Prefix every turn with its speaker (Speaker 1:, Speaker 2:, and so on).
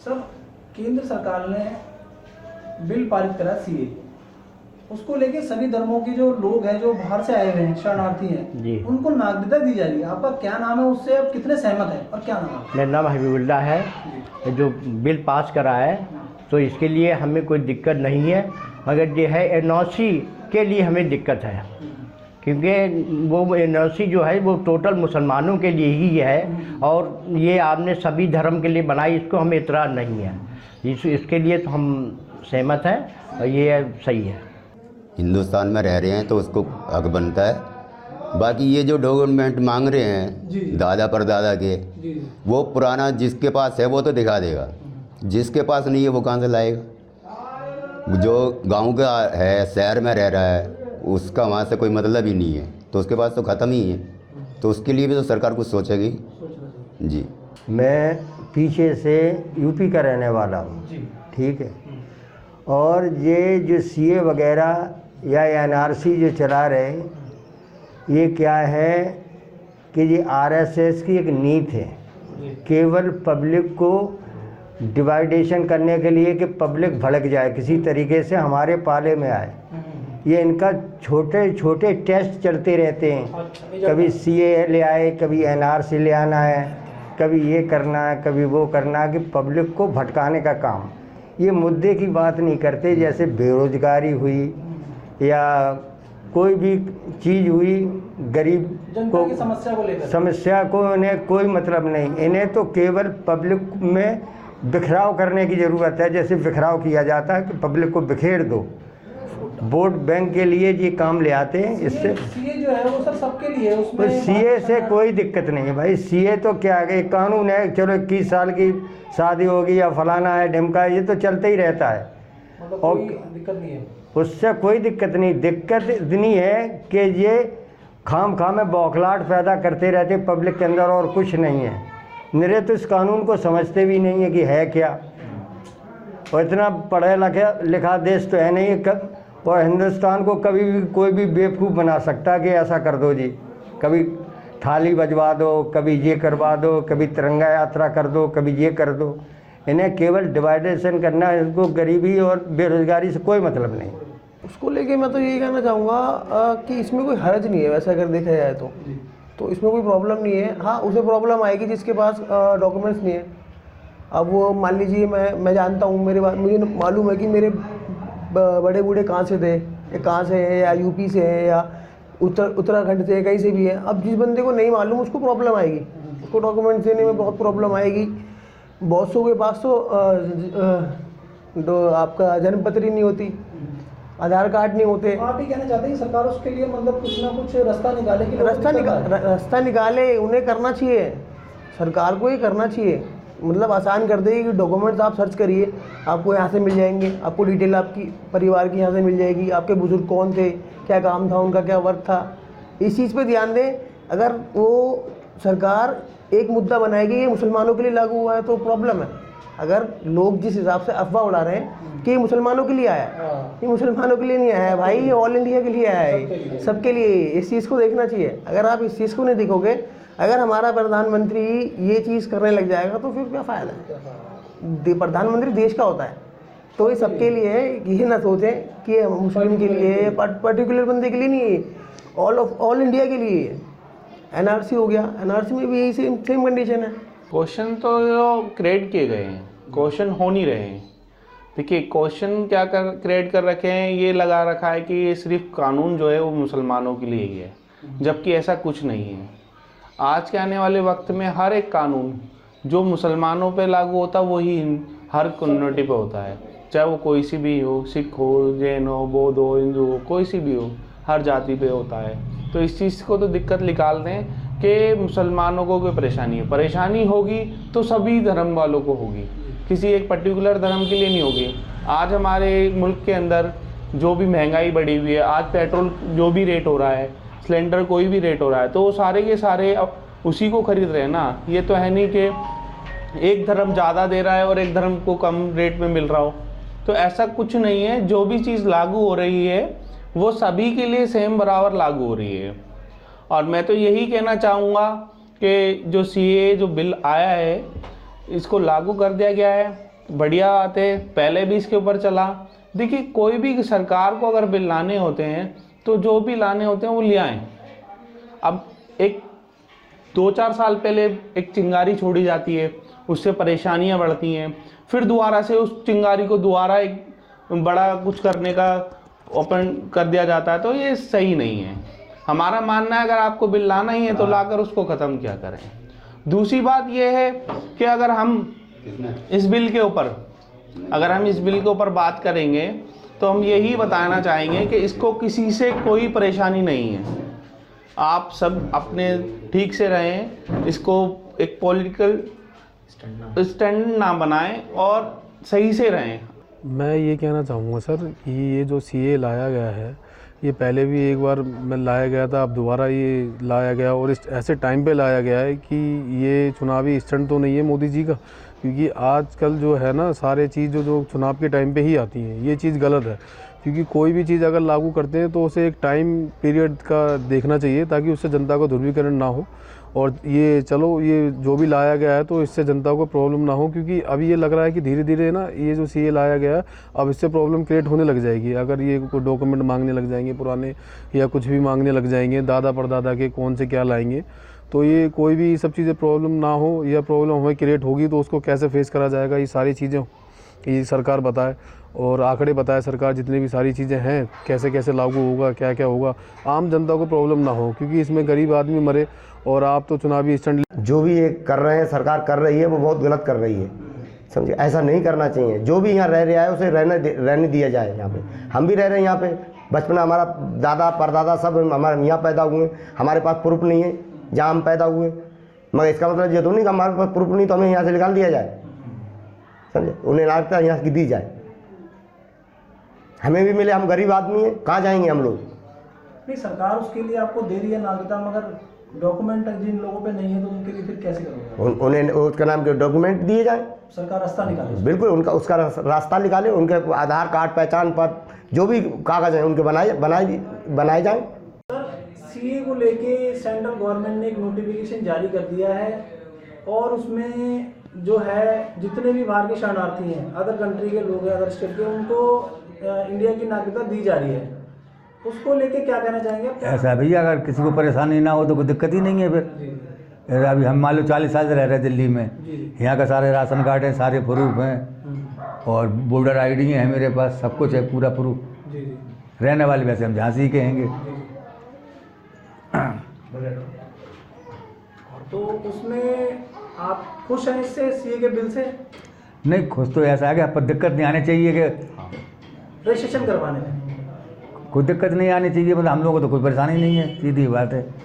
Speaker 1: Sir, केंद्र सरकार ने बिल पारित करा सीए, उसको लेके सभी धर्मों के जो लोग हैं, जो बाहर से आए हुए हैं, शरणार्थी हैं, उनको नागरिकता दी जा रही है। आपका क्या नाम है, उससे आप कितने सहमत हैं और क्या नाम है?
Speaker 2: मेरा नाम हबीबुल्लाह है। जो बिल पास करा है तो इसके लिए हमें कोई दिक्कत नहीं है, मगर जो है एनओसी के लिए हमें दिक्कत है, क्योंकि वो एनओसी जो है वो टोटल मुसलमानों के लिए ही है और ये आपने सभी धर्म के लिए बनाई, इसको हमें इतराज़ नहीं है। इसके लिए तो हम सहमत हैं और ये सही है।
Speaker 3: हिंदुस्तान में रह रहे हैं तो उसको हक बनता है। बाकी ये जो डॉक्यूमेंट मांग रहे हैं दादा परदादा के, वो पुराना जिसके पास है वो तो दिखा देगा, जिसके पास नहीं है वो कहाँ से लाएगा। जो गांव का है, शहर में रह रहा है, उसका वहाँ से कोई मतलब ही नहीं है, तो उसके पास तो ख़त्म ही है। तो उसके लिए भी तो सरकार कुछ सोचेगी जी।
Speaker 4: मैं पीछे से यूपी का रहने वाला हूँ, ठीक है। और ये जो सीए वगैरह या एनआरसी जो चला रहे, ये क्या है कि ये आरएसएस की एक नीति है, केवल पब्लिक को डिवाइडेशन करने के लिए कि पब्लिक भड़क जाए, किसी तरीके से हमारे पाले में आए। ये इनका छोटे छोटे टेस्ट चलते रहते हैं, कभी सीए ले आए, कभी एनआरसी ले आना है, कभी ये करना है, कभी वो करना है, कि पब्लिक को भटकाने का काम। ये मुद्दे की बात नहीं करते, जैसे बेरोजगारी हुई या कोई भी चीज़ हुई, गरीब को समस्या को इन्हें कोई मतलब नहीं। इन्हें तो केवल पब्लिक में बिखराव करने की ज़रूरत है, जैसे बिखराव किया जाता है कि पब्लिक को बिखेर दो। वोट बैंक के लिए ये काम ले आते हैं। इससे
Speaker 1: सीए जो है वो सर सबके लिए है, उसमें
Speaker 4: सीए से कोई दिक्कत नहीं है भाई। सीए तो क्या है, कानून है, चलो 21 साल की शादी होगी या फलाना है ढिमका है, ये तो चलते ही रहता है,
Speaker 1: मतलब कोई दिक्कत नहीं है,
Speaker 4: उससे कोई दिक्कत नहीं। दिक्कत इतनी है कि ये खाम में बौखलाहट पैदा करते रहते पब्लिक के अंदर, और कुछ नहीं है। मेरे तो इस कानून को समझते भी नहीं है कि है क्या, और इतना पढ़ा लिखा देश तो है नहीं कब। और हिंदुस्तान को कभी भी कोई भी बेवकूफ़ बना सकता है कि ऐसा कर दो जी, कभी थाली बजवा दो, कभी ये करवा दो, कभी तिरंगा यात्रा कर दो, कभी ये कर दो। इन्हें केवल डिवाइडेशन करना है, इनको गरीबी और बेरोजगारी से कोई मतलब नहीं।
Speaker 5: उसको लेके मैं तो यही कहना चाहूँगा कि इसमें कोई हर्ज नहीं है, वैसा अगर देखा जाए तो इसमें कोई प्रॉब्लम नहीं है। हाँ, उसे प्रॉब्लम आएगी जिसके पास डॉक्यूमेंट्स नहीं है। अब वो मान लीजिए मैं जानता हूँ, मुझे मालूम है कि मेरे बड़े बूढ़े कहाँ से थे, या कहाँ से हैं, या यूपी से हैं, या उत्तराखंड से, कहीं से भी है। अब जिस बंदे को नहीं मालूम उसको प्रॉब्लम आएगी, उसको डॉक्यूमेंट्स देने में बहुत प्रॉब्लम आएगी। बहुत सौ के पास तो आपका जन्म पत्री नहीं होती, आधार कार्ड नहीं होते।
Speaker 1: आप ही कहना चाहते हैं सरकार उसके लिए मतलब कुछ ना कुछ रास्ता निकाले कि
Speaker 5: रास्ता निकाले, उन्हें करना चाहिए, सरकार को ही करना चाहिए। मतलब आसान कर देगी कि डॉक्यूमेंट्स आप सर्च करिए, आपको यहाँ से मिल जाएंगे, आपको डिटेल आपकी परिवार की यहाँ से मिल जाएगी, आपके बुजुर्ग कौन थे, क्या काम था उनका, क्या वर्क था। इस चीज़ पे ध्यान दें। अगर वो सरकार एक मुद्दा बनाएगी ये मुसलमानों के लिए लागू हुआ है तो प्रॉब्लम है। अगर लोग जिस हिसाब से अफवाह उड़ा रहे हैं कि ये मुसलमानों के लिए आया है, ये मुसलमानों के लिए नहीं आया है भाई, ये ऑल इंडिया के लिए आया है, सबके लिए। इस चीज़ को देखना चाहिए। अगर आप इस चीज़ को नहीं देखोगे, अगर हमारा प्रधानमंत्री ये चीज़ करने लग जाएगा तो फिर क्या फ़ायदा है। प्रधानमंत्री देश का होता है, तो ये सबके लिए है। ये ना सोचें कि मुस्लिम के लिए, पर्टिकुलर बंदे के लिए नहीं है, ऑल इंडिया के लिए। एनआरसी हो गया, एनआरसी में भी यही सेम कंडीशन है।
Speaker 6: क्वेश्चन तो क्रिएट किए गए हैं, क्वेश्चन हो नहीं रहे हैं। देखिए क्वेश्चन क्या क्रिएट कर रखे हैं, ये लगा रखा है कि ये सिर्फ कानून जो है वो मुसलमानों के लिए ही है, जबकि ऐसा कुछ नहीं है। आज के आने वाले वक्त में हर एक कानून जो मुसलमानों पे लागू होता है वही हर कम्युनिटी पे होता है, चाहे वो कोई सी भी हो, सिख हो, जैन हो, बौद्ध हो, हिंदू हो, कोई सी भी हो, हर जाति पे होता है। तो इस चीज़ को तो दिक्कत निकाल दें कि मुसलमानों को कोई परेशानी होगी तो सभी धर्म वालों को होगी, किसी एक पर्टिकुलर धर्म के लिए नहीं होगी। आज हमारे मुल्क के अंदर जो भी महंगाई बढ़ी हुई है, आज पेट्रोल जो भी रेट हो रहा है, सिलेंडर कोई भी रेट हो रहा है, तो वो सारे के सारे अब उसी को खरीद रहे हैं ना। ये तो है नहीं कि एक धर्म ज़्यादा दे रहा है और एक धर्म को कम रेट में मिल रहा हो, तो ऐसा कुछ नहीं है। जो भी चीज़ लागू हो रही है वो सभी के लिए सेम बराबर लागू हो रही है। और मैं तो यही कहना चाहूँगा कि जो सीए जो बिल आया है इसको लागू कर दिया गया है, बढ़िया बात है, पहले भी इसके ऊपर चला। देखिए कोई भी सरकार को अगर बिल लाने होते हैं तो जो भी लाने होते हैं वो ले आएँ। अब एक 2-4 साल पहले एक चिंगारी छोड़ी जाती है, उससे परेशानियां बढ़ती हैं, फिर दोबारा से उस चिंगारी को दोबारा एक बड़ा कुछ करने का ओपन कर दिया जाता है, तो ये सही नहीं है। हमारा मानना है अगर आपको बिल लाना ही है तो लाकर उसको ख़त्म क्या करें। दूसरी बात ये है कि अगर हम इस बिल के ऊपर बात करेंगे तो हम यही बताना चाहेंगे कि इसको किसी से कोई परेशानी नहीं है। आप सब अपने ठीक से रहें, इसको एक पॉलिटिकल स्टैंड ना बनाएं और सही से रहें।
Speaker 7: मैं ये कहना चाहूँगा सर कि ये जो सीए लाया गया है, ये पहले भी एक बार मैं लाया गया था, अब दोबारा ये लाया गया और इस ऐसे टाइम पे लाया गया है कि ये चुनावी स्टंट तो नहीं है मोदी जी का, क्योंकि आजकल जो है ना सारे चीज़ जो चुनाव के टाइम पे ही आती हैं, ये चीज़ गलत है। क्योंकि कोई भी चीज़ अगर लागू करते हैं तो उसे एक टाइम पीरियड का देखना चाहिए ताकि उससे जनता को ध्रुवीकरण ना हो। और ये चलो ये जो भी लाया गया है तो इससे जनता को प्रॉब्लम ना हो, क्योंकि अभी ये लग रहा है कि धीरे धीरे ना ये जो सीए लाया गया है अब इससे प्रॉब्लम क्रिएट होने लग जाएगी। अगर ये कोई डॉक्यूमेंट मांगने लग जाएंगे पुराने या कुछ भी मांगने लग जाएंगे, दादा परदादा के कौन से क्या लाएंगे, तो ये कोई भी सब चीज़ें प्रॉब्लम ना हो या प्रॉब्लम हमें क्रिएट होगी तो उसको कैसे फेस करा जाएगा, ये सारी चीज़ें ये सरकार बताए और आंकड़े बताए सरकार, जितनी भी सारी चीज़ें हैं कैसे कैसे लागू होगा, क्या क्या होगा, आम जनता को प्रॉब्लम ना हो, क्योंकि इसमें गरीब आदमी मरे और आप तो चुनावी स्टंट
Speaker 4: जो भी ये कर रहे हैं, सरकार कर रही है, वो बहुत गलत कर रही है, समझे। ऐसा नहीं करना चाहिए। जो भी यहाँ रह रहा है उसे रहने दिया जाए। यहाँ पे हम भी रह रहे हैं, यहाँ पे बचपन हमारा दादा परदादा सब हमारे यहाँ पैदा हुए, हमारे पास प्रूफ नहीं है जहाँ हम पैदा हुए, मगर इसका मतलब ये तो नहीं कि हमारे पास प्रूफ नहीं तो हमें यहाँ से निकाल दिया जाए, समझे। उन्हें नागरिकता यहाँ की दी जाए, हमें भी मिले, हम गरीब आदमी हैं, कहाँ जाएंगे हम लोग।
Speaker 1: नहीं, सरकार उसके लिए आपको दे रही है नागरिकता, मगर डॉक्यूमेंट जिन लोगों पे नहीं है तो उनके लिए फिर कैसे करोगे?
Speaker 4: उन्हें उसका नाम के डॉक्यूमेंट दिए जाए,
Speaker 1: सरकार रास्ता निकाले।
Speaker 4: बिल्कुल उसका रास्ता निकाले, उनके आधार कार्ड, पहचान पत्र, जो भी कागज हैं उनके बनाए जाएं।
Speaker 1: सीए को लेके सेंट्रल गवर्नमेंट ने एक नोटिफिकेशन जारी कर दिया है और उसमें जो है जितने भी बाहर के शरणार्थी हैं, अदर कंट्री के लोग हैं, अदर स्टेट के, उनको इंडिया की नागरिकता दी जा रही है। उसको लेके क्या कहना चाहेंगे?
Speaker 8: ऐसा है भैया, अगर किसी को परेशानी ना हो तो कोई दिक्कत ही नहीं है फिर। अभी हम मान लो 40 साल से रह रहे हैं दिल्ली में, यहाँ का सारे राशन कार्ड है, सारे प्रूफ हैं और वोटर आईडी है मेरे पास, सब कुछ है, पूरा प्रूफ। रहने वाले वैसे हम झांसी के हैंगे।
Speaker 1: तो उसमें आप खुश हैं इससे, सीए के बिल से?
Speaker 8: नहीं, खुश तो ऐसा है कि पर दिक्कत नहीं आनी चाहिए कि
Speaker 1: रजिस्ट्रेशन करवाने में
Speaker 8: कोई दिक्कत नहीं आनी चाहिए, मतलब हम लोगों को तो कोई परेशानी नहीं है, सीधी बात है।